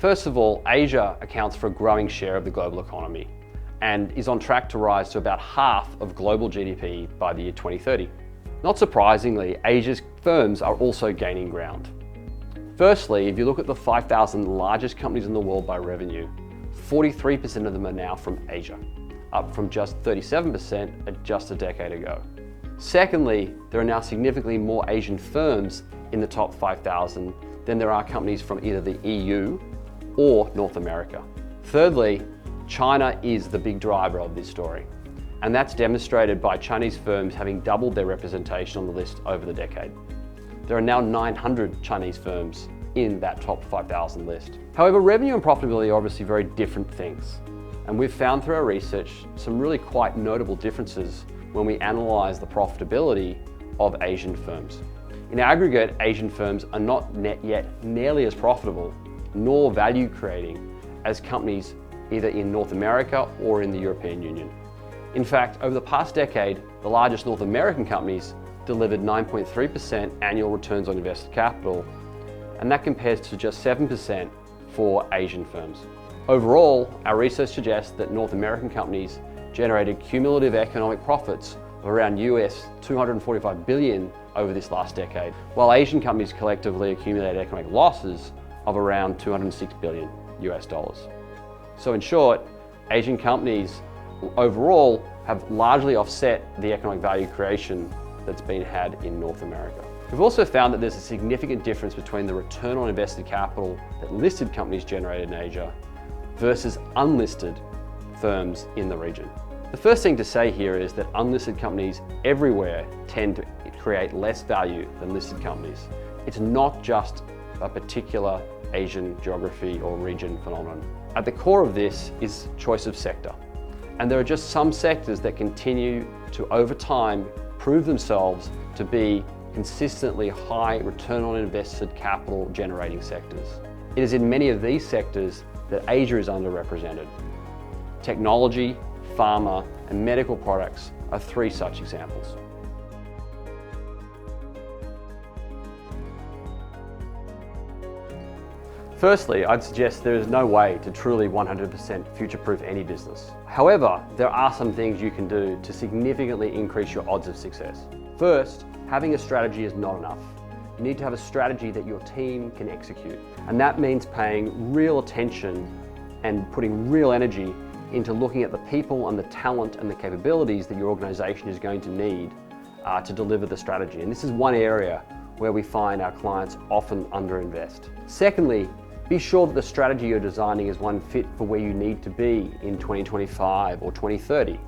First of all, Asia accounts for a growing share of the global economy and is on track to rise to about half of global GDP by the year 2030. Not surprisingly, Asia's firms are also gaining ground. Firstly, if you look at the 5,000 largest companies in the world by revenue, 43% of them are now from Asia, up from just 37% just a decade ago. Secondly, there are now significantly more Asian firms in the top 5,000 than there are companies from either the EU or North America. Thirdly, China is the big driver of this story, and that's demonstrated by Chinese firms having doubled their representation on the list over the decade. There are now 900 Chinese firms in that top 5,000 list. However, revenue and profitability are obviously very different things, and we've found through our research some really quite notable differences when we analyse the profitability of Asian firms. In aggregate, Asian firms are not yet nearly as profitable nor value creating as companies either in North America or in the European Union. In fact, over the past decade, the largest North American companies delivered 9.3% annual returns on invested capital, and that compares to just 7% for Asian firms. Overall, our research suggests that North American companies generated cumulative economic profits of around US $245 billion over this last decade, while Asian companies collectively accumulated economic losses of around $206 billion US dollars. So in short, Asian companies overall have largely offset the economic value creation that's been had in North America. We've also found that there's a significant difference between the return on invested capital that listed companies generated in Asia versus unlisted firms in the region. The first thing to say here is that unlisted companies everywhere tend to create less value than listed companies. It's not just a particular Asian geography or region phenomenon. At the core of this is choice of sector. And there are just some sectors that continue to, over time, prove themselves to be consistently high return on invested capital generating sectors. It is in many of these sectors that Asia is underrepresented. Technology, pharma, and medical products are three such examples. Firstly, I'd suggest there is no way to truly 100% future-proof any business. However, there are some things you can do to significantly increase your odds of success. First, having a strategy is not enough. You need to have a strategy that your team can execute. And that means paying real attention and putting real energy into looking at the people and the talent and the capabilities that your organization is going to need to deliver the strategy. And this is one area where we find our clients often underinvest. Secondly, be sure that the strategy you're designing is one fit for where you need to be in 2025 or 2030,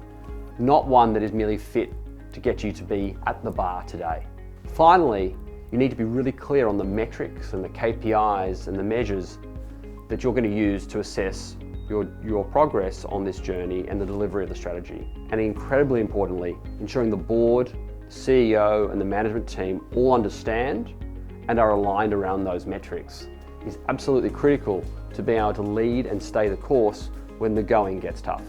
not one that is merely fit to get you to be at the bar today. Finally, you need to be really clear on the metrics and the KPIs and the measures that you're going to use to assess your progress on this journey and the delivery of the strategy. And incredibly importantly, ensuring the board, CEO, and the management team all understand and are aligned around those metrics is absolutely critical to being able to lead and stay the course when the going gets tough.